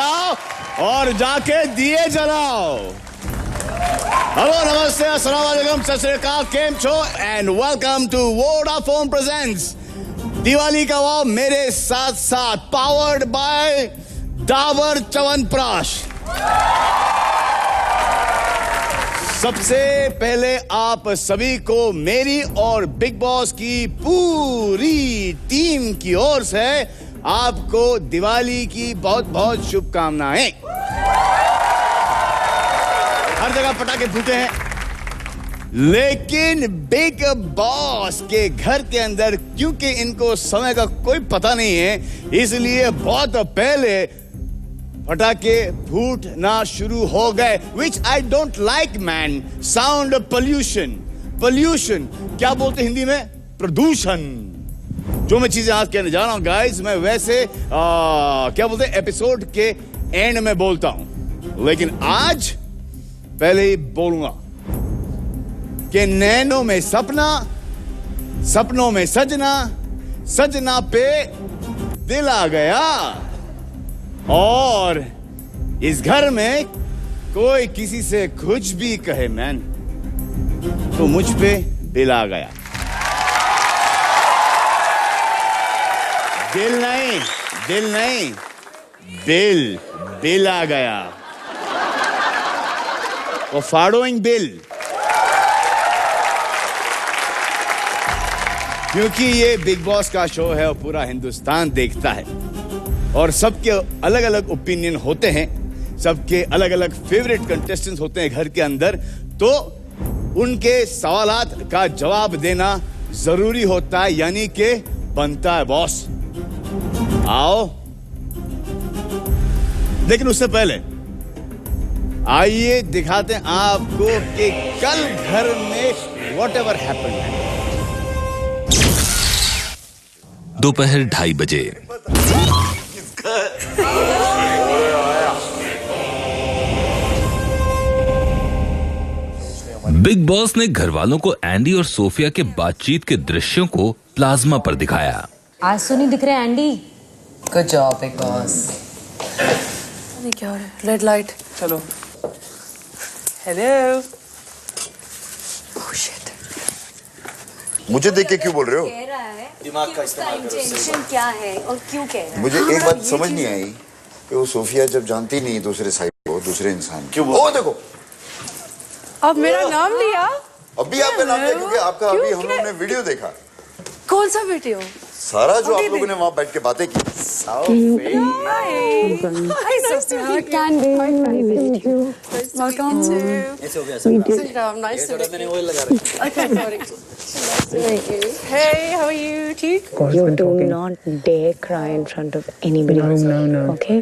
जाओ और जाके दिए जलाओ। हेलो, नमस्ते, अस्सलाम वालेकुम, सत श्री अकाल, केम छो and welcome to Vodafone presents Diwali का वाव मेरे साथ साथ, पावर्ड बाय डाबर च्यवनप्राश। सबसे पहले आप सभी को मेरी और बिग बॉस की पूरी टीम की ओर से आपको दिवाली की बहुत बहुत शुभकामनाएं। हर जगह पटाखे फूटे हैं, लेकिन बिग बॉस के घर के अंदर क्योंकि इनको समय का कोई पता नहीं है, इसलिए बहुत पहले पटाखे फूटना शुरू हो गए, which I don't like man. Sound pollution, pollution क्या बोलते हिंदी में? प्रदूषण। जो मैं चीजें आज कहने जा रहा हूं गाइस, मैं वैसे क्या बोलते हैं एपिसोड के एंड में बोलता हूं, लेकिन आज पहले ही बोलूंगा कि नैनों में सपना, सपनों में सजना, सजना पे दिल आ गया, और इस घर में कोई किसी से कुछ भी कहे मैन, तो मुझ पे दिल आ गया। दिल नहीं, दिल नहीं, बिल, बिल आ गया। और फॉलोइंग बिल, क्योंकि ये बिग बॉस का शो है और पूरा हिंदुस्तान देखता है, और सबके अलग अलग ओपिनियन होते हैं, सबके अलग अलग फेवरेट कंटेस्टेंट्स होते हैं घर के अंदर, तो उनके सवालात का जवाब देना जरूरी होता है, यानी कि बनता है बॉस। आओ, लेकिन उससे पहले आइए दिखाते हैं आपको कि कल घर में व्हाट एवर हैपेंड। दोपहर 2:30 बजे। बिग बॉस ने घर वालों को एंडी और सोफिया के बातचीत के दृश्यों को प्लाज्मा पर दिखाया। आज तो नहीं दिख रहे Andy. Good job big boss. नहीं क्या हो रहा है? Red light. चलो। हेलो। Oh shit. मुझे देख के क्यों बोल रहे हो? कह रहा है दिमाग का इस्तेमाल करो। इंटेंशन क्या है और क्यों कह रहा है? मुझे एक बात समझ नहीं आई कि वो सोफिया जब जानती नहीं दूसरे साइड को, दूसरे इंसान क्यों बोल? ओ देखो, अब मेरा नाम लिया। अभी आपका नाम लिया क्योंकि आपका अभी हम लोगों ने वीडियो देखा। कौन सा वीडियो? सारा जो आप लोगों ने वहाँ बैठ के बातें की। Hey, how are you? ठीक? You do not dare cry in front of anybody. No. Okay?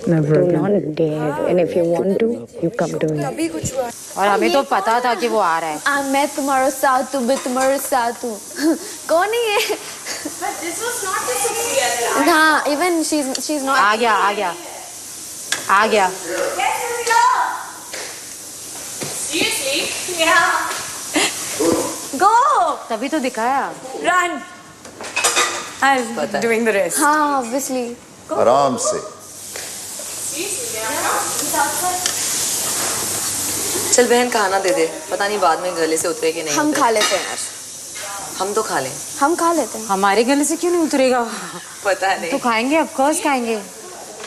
Never. Do not dare. And if you want to, you come to me. अभी कुछ हुआ? और हमें तो पता था कि वो आ रहा है। मैं तुम्हारे साथ हूँ, मैं तुम्हारे साथ हूँ। कौन है ये? हाँ, even she's not. आ गया। Go. तभी तो दिखाया। Run. I'm doing the rest. हाँ, obviously. आराम से। चल बहन खाना दे दे, पता नहीं बाद में गले से उतरे कि नहीं। हम खा लेते हैं यार। हम तो खा लें। हम खा लेते हैं। हमारे गले से क्यों नहीं उतरेगा? पता नहीं। तो खाएंगे, ऑफ कोर्स खाएंगे।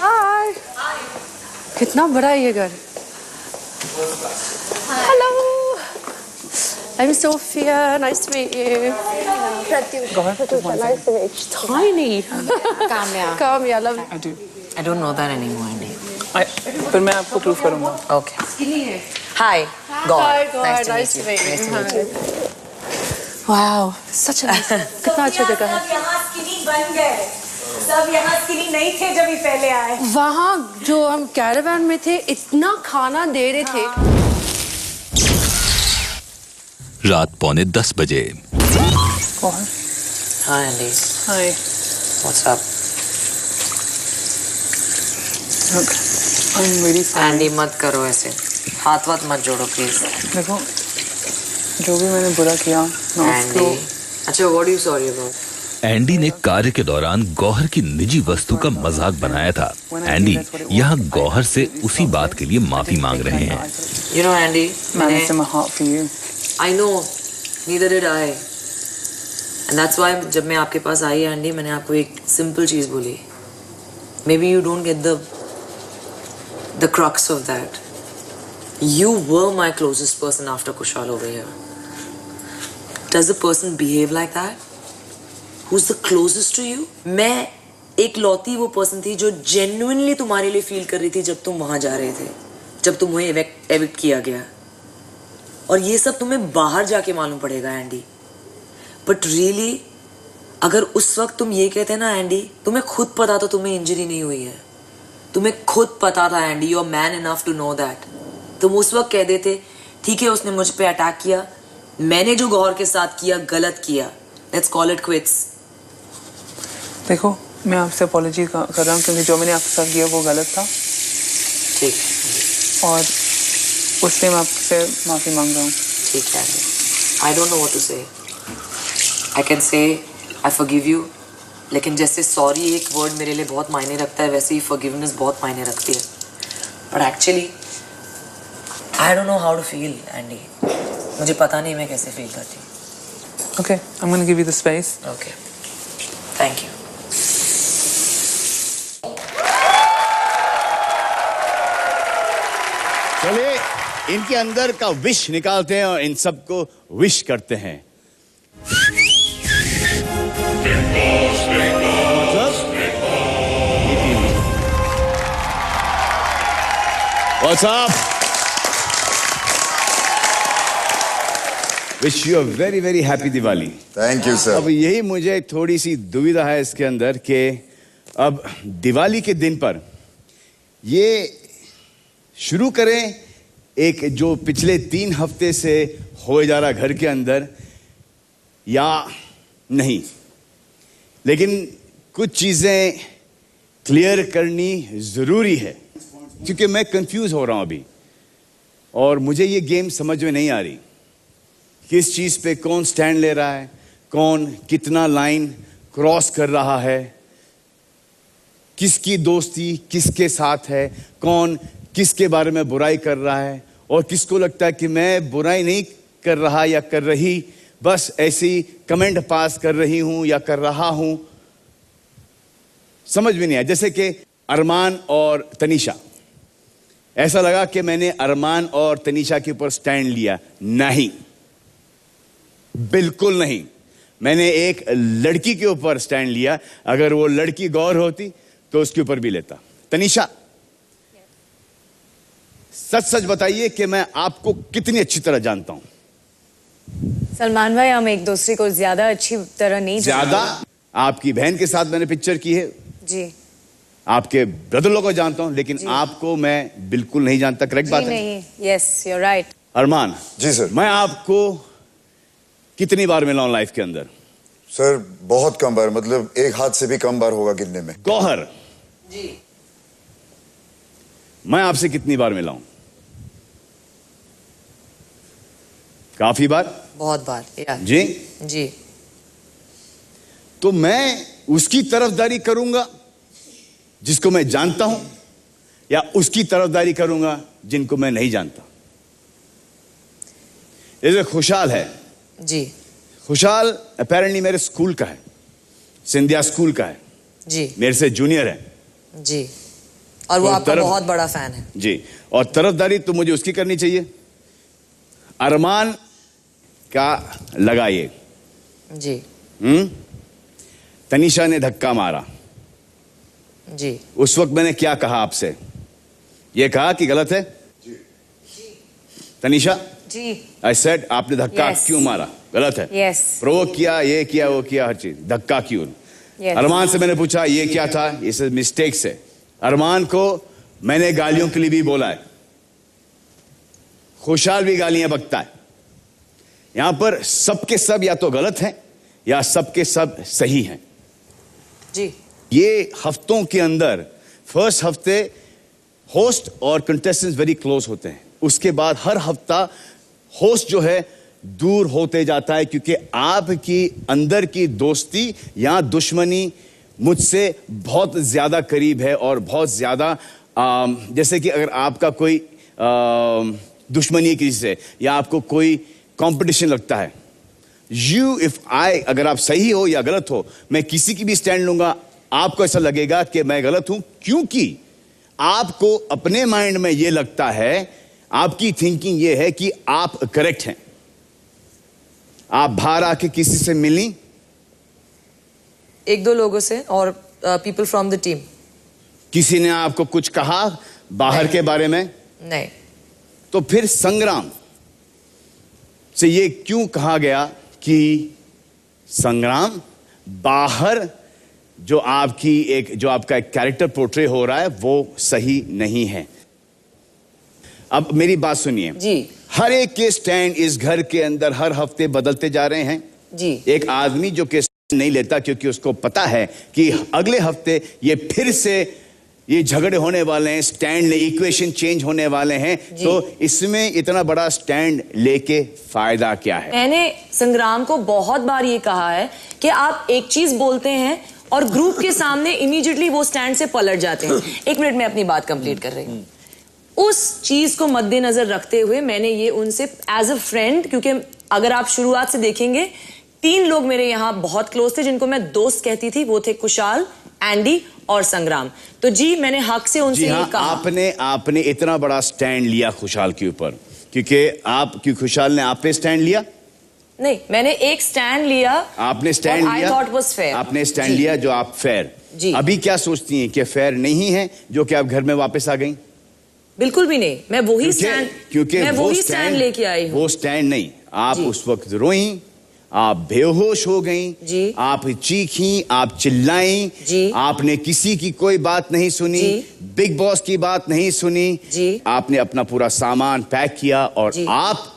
Hi. कितना बड़ा है ये घर? Hello. I'm Sophia. Nice to meet you. Pratyusha, nice to meet you. Tiny. Kamya. Come here, love. I don't know that anymore, Andy. फिर मैं आपको प्रूफ करूंगा। Okay. Hi. God. Nice to meet you. Wow. Such a nice. कितना अच्छा जगह है। यहाँ skinny बन गए। सब यहाँ स्किनी नहीं थे जब ये पहले आए। वहाँ जो हम कैरावान में थे, इतना खाना दे रहे थे। रात 9:45 बजे। Hi, Andy. Hi. What's up? Look, I'm very sorry. Andy मत करो ऐसे, हाथ मत जोड़ो प्लीज। देखो, जो भी मैंने बुरा किया, मैं Andy. उसको अच्छा, what are you sorry about? Andy ने कार्य के दौरान गौहर की निजी वस्तु का मजाक बनाया था। एंडी यहाँ गौहर से उसी बात के लिए माफी मांग रहे हैं। You know, Andy, Managed my heart for you. I know, neither did I. And that's why जब मैं आपके पास आई एंडी, मैंने आपको एक सिंपल चीज बोली. Maybe you don't get the crux of that. You were my closest person after Kushal over here. Does a person behave like that? Who's the closest to you? मैं एक लौती वो पर्सन थी जो genuinely तुम्हारे लिए feel कर रही थी जब तुम वहां जा रहे थे, जब तुम्हें एविक्ट किया गया, और ये सब तुम्हें बाहर जाके मालूम पड़ेगा एंडी. बट रियली अगर उस वक्त तुम ये कहते ना एंडी, तुम्हें खुद पता तो तुम्हें इंजरी नहीं हुई है, तुम्हें खुद पता था Andy, you are man enough to know that. तुम उस वक्त कह देते ठीक है उसने मुझ पे अटैक किया, मैंने जो गौहर के साथ किया गलत किया, लेट्स कॉल इट क्विट्स. देखो मैं आपसे अपॉलॉजी कर रहा हूँ क्योंकि जो मैंने आपके साथ किया वो गलत था. ठीक, और उससे मैं आपसे माफी मांग रहा हूँ. ठीक है. I don't know what to say. I can say I forgive you, लेकिन जैसे सॉरी एक वर्ड मेरे लिए बहुत मायने रखता है, वैसे ही फॉरगिवनेस बहुत मायने रखती है. But actually I don't know how to feel Andy. मुझे पता नहीं मैं कैसे फील करती. Okay, I'm going to give you the space. Okay. Thank you. चलिए इनके अंदर का विश निकालते हैं और इन सबको विश करते हैं. What's up? Wish you a very very happy Diwali. Thank you sir. अब यही मुझे थोड़ी सी दुविधा है इसके अंदर कि अब दिवाली के दिन पर ये शुरू करें एक जो पिछले 3 हफ्ते से हो जा रहा घर के अंदर या नहीं. लेकिन कुछ चीजें क्लियर करनी जरूरी है क्योंकि मैं कंफ्यूज हो रहा हूं अभी और मुझे ये गेम समझ में नहीं आ रही. किस चीज पे कौन स्टैंड ले रहा है, कौन कितना लाइन क्रॉस कर रहा है, किसकी दोस्ती किसके साथ है, कौन किसके बारे में बुराई कर रहा है और किसको लगता है कि मैं बुराई नहीं कर रहा या कर रही, बस ऐसे ही कमेंट पास कर रही हूं या कर रहा हूं. समझ में नहीं आया. जैसे कि अरमान और तनीषा, ऐसा लगा कि मैंने अरमान और तनीषा के ऊपर स्टैंड लिया. नहीं, बिल्कुल नहीं. मैंने एक लड़की के ऊपर स्टैंड लिया. अगर वो लड़की गौर होती तो उसके ऊपर भी लेता. तनीषा, सच सच बताइए कि मैं आपको कितनी अच्छी तरह जानता हूं. सलमान भाई, हम एक दूसरे को ज्यादा अच्छी तरह नहीं ज्यादा. आपकी बहन के साथ मैंने पिक्चर की है जी. आपके ब्रदर को जानता हूं, लेकिन आपको मैं बिल्कुल नहीं जानता. करेक्ट बात है? नहीं. Yes, you are right. Armaan ji sir. मैं आपको कितनी बार मिला हूं लाइफ के अंदर? सर बहुत कम बार, मतलब एक हाथ से भी कम बार होगा गिनने में. गौहर जी, मैं आपसे कितनी बार मिला हूं? काफी बार. बहुत बार. या जी जी. तो मैं उसकी तरफदारी करूंगा जिसको मैं जानता हूं या उसकी तरफदारी करूंगा जिनको मैं नहीं जानता? जैसे खुशहाल है जी. खुशहाल अपेरेंटली मेरे स्कूल का है, सिंधिया स्कूल का है जी. मेरे से जूनियर है जी. और वो तो आपका बहुत बड़ा फैन है जी. और तरफदारी तो मुझे उसकी करनी चाहिए. अरमान का लगा ये जी. तनीषा ने धक्का मारा. जी. उस वक्त मैंने क्या कहा आपसे? ये कहा कि गलत है तनीषा? जी. आई सेड आपने धक्का Yes. क्यों मारा? गलत है. यस. प्रोवोक किया, ये किया, वो किया, हर चीज. धक्का क्यों? Yes. अरमान से मैंने पूछा ये क्या था? ये मिस्टेक से. अरमान को मैंने गालियों के लिए भी बोला है. खुशहाल भी गालियां बकता है. यहां पर सबके सब या तो गलत हैं या सबके सब सही हैं. जी. ये हफ्तों के अंदर फर्स्ट हफ्ते होस्ट और कंटेस्टेंट्स वेरी क्लोज होते हैं. उसके बाद हर हफ्ता होस्ट जो है दूर होते जाता है, क्योंकि आपकी अंदर की दोस्ती या दुश्मनी मुझसे बहुत ज्यादा करीब है और बहुत ज्यादा जैसे कि अगर आपका कोई दुश्मनी है किसी से या आपको कोई कंपटीशन लगता है, अगर आप सही हो या गलत हो, मैं किसी की भी स्टैंड लूंगा, आपको ऐसा लगेगा कि मैं गलत हूं, क्योंकि आपको अपने माइंड में यह लगता है, आपकी थिंकिंग यह है कि आप करेक्ट हैं। आप बाहर आके किसी से मिली? एक दो लोगों से और पीपल फ्रॉम द टीम। किसी ने आपको कुछ कहा बाहर के बारे में? नहीं। तो फिर संग्राम से ये क्यों कहा गया कि संग्राम बाहर जो आपका एक कैरेक्टर पोर्ट्रे हो रहा है वो सही नहीं है। अब मेरी बात सुनिए जी। हर एक के स्टैंड इस घर के अंदर हर हफ्ते बदलते जा रहे हैं जी। एक आदमी जो कि नहीं लेता क्योंकि उसको पता है कि अगले हफ्ते ये फिर से ये झगड़े होने वाले हैं, स्टैंड इक्वेशन चेंज होने वाले हैं, तो इसमें इतना बड़ा स्टैंड लेके फायदा क्या है? मैंने संग्राम को बहुत बार ये कहा है कि आप एक चीज बोलते हैं और ग्रुप के सामने इमीडिएटली वो स्टैंड से पलट जाते हैं। एक मिनट में अपनी बात कंप्लीट कर रही हूँ। उस चीज को मद्देनजर रखते हुए मैंने ये उनसे एज अ फ्रेंड, क्योंकि अगर आप शुरुआत से देखेंगे 3 लोग मेरे यहाँ बहुत क्लोज थे जिनको मैं दोस्त कहती थी, वो थे कुशाल, एंडी और संग्राम। तो जी मैंने हक से उनसे ये कहा। आपने इतना बड़ा स्टैंड लिया खुशाल के ऊपर, क्योंकि खुशाल ने आप पे स्टैंड लिया? नहीं, मैंने एक स्टैंड लिया। आपने स्टैंड लिया? I thought was fair। आपने स्टैंड लिया जो आप फेयर। जी। अभी क्या सोचती हैं कि फेयर नहीं है जो कि आप घर में वापस आ गई? बिल्कुल भी नहीं, मैं वही स्टैंड लेके आई हूँ। वो स्टैंड नहीं, आप उस वक्त रोई, आप बेहोश हो गईं, जी। आप चीखी, आप चिल्लाईं, जी। आपने किसी की कोई बात नहीं सुनी, बिग बॉस की बात नहीं सुनी, जी। आपने अपना पूरा सामान पैक किया और आप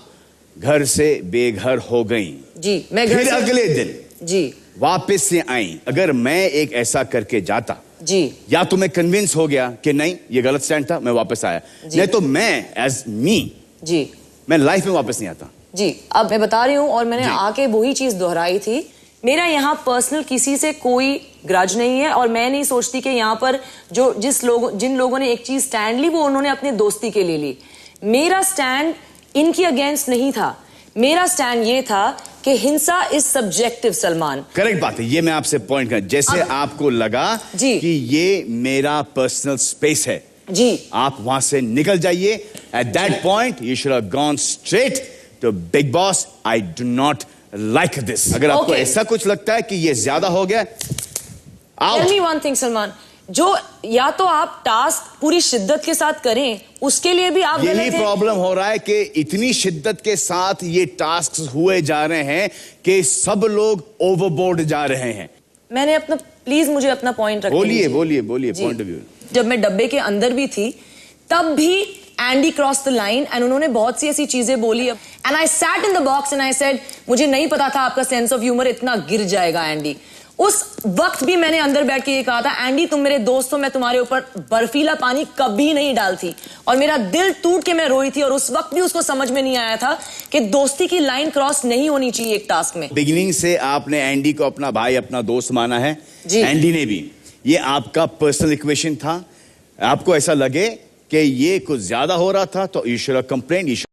घर से बेघर हो गईं। जी। मैं फिर अगले दिन जी वापस से आई। अगर मैं एक ऐसा करके जाता जी, या तो मैं कन्विंस हो गया कि नहीं ये गलत स्टैंड था, मैं वापस आया, नहीं तो मैं एज मी जी मैं लाइफ में वापस नहीं आता। जी अब मैं बता रही हूँ और मैंने आके वही चीज दोहराई थी। मेरा यहाँ पर्सनल किसी से कोई ग्रज नहीं है और मैं नहीं सोचती कि यहाँ पर जिन लोगों ने एक चीज स्टैंड ली वो उन्होंने अपनी दोस्ती के लिए ली। मेरा स्टैंड इनकी अगेंस्ट नहीं था, मेरा स्टैंड ये था कि हिंसा इज सब्जेक्टिव। सलमान करेक्ट बात है, ये मैं आपसे पॉइंट कर, जैसे आपको लगा कि ये मेरा पर्सनल स्पेस है जी, आप वहां से निकल जाइए। At that point you should have gone straight to Bigg Boss. I do not like this. अगर आपको ऐसा कुछ लगता है कि ये ज्यादा हो गया, tell me one thing Salman, जो या तो आप टास्क पूरी शिद्दत के साथ करें, उसके लिए भी आप यही प्रॉब्लम हो रहा है कि इतनी शिद्दत के साथ ये टास्क हुए जा रहे हैं कि सब लोग ओवरबोर्ड जा रहे हैं। मैंने अपना, प्लीज मुझे अपना पॉइंट रखने दीजिए। बोलिए पॉइंट ऑफ व्यू। जब मैं डब्बे के अंदर भी थी तब भी Andy cross the line and उन्होंने बहुत सी ऐसी चीजें बोली and I sat in the box and I said मुझे नहीं पता था आपका सेंस ऑफ ह्यूमर इतना गिर जाएगा एंडी। उस वक्त भी मैंने अंदर बैठ के ये कहा था, एंडी तुम मेरे दोस्त हो, मैं तुम्हारे ऊपर बर्फीला पानी कभी नहीं डालती। और मेरा दिल टूट के मैं रोई थी और उस वक्त भी उसको समझ में नहीं आया था कि दोस्ती की लाइन क्रॉस नहीं होनी चाहिए एक टास्क में। बिगिनिंग से आपने एंडी को अपना भाई, अपना दोस्त माना है जी। एंडी ने भी, ये आपका पर्सनल इक्वेशन था। आपको ऐसा लगे कि ये कुछ ज्यादा हो रहा था तो यू शुड हैव कंप्लेंट,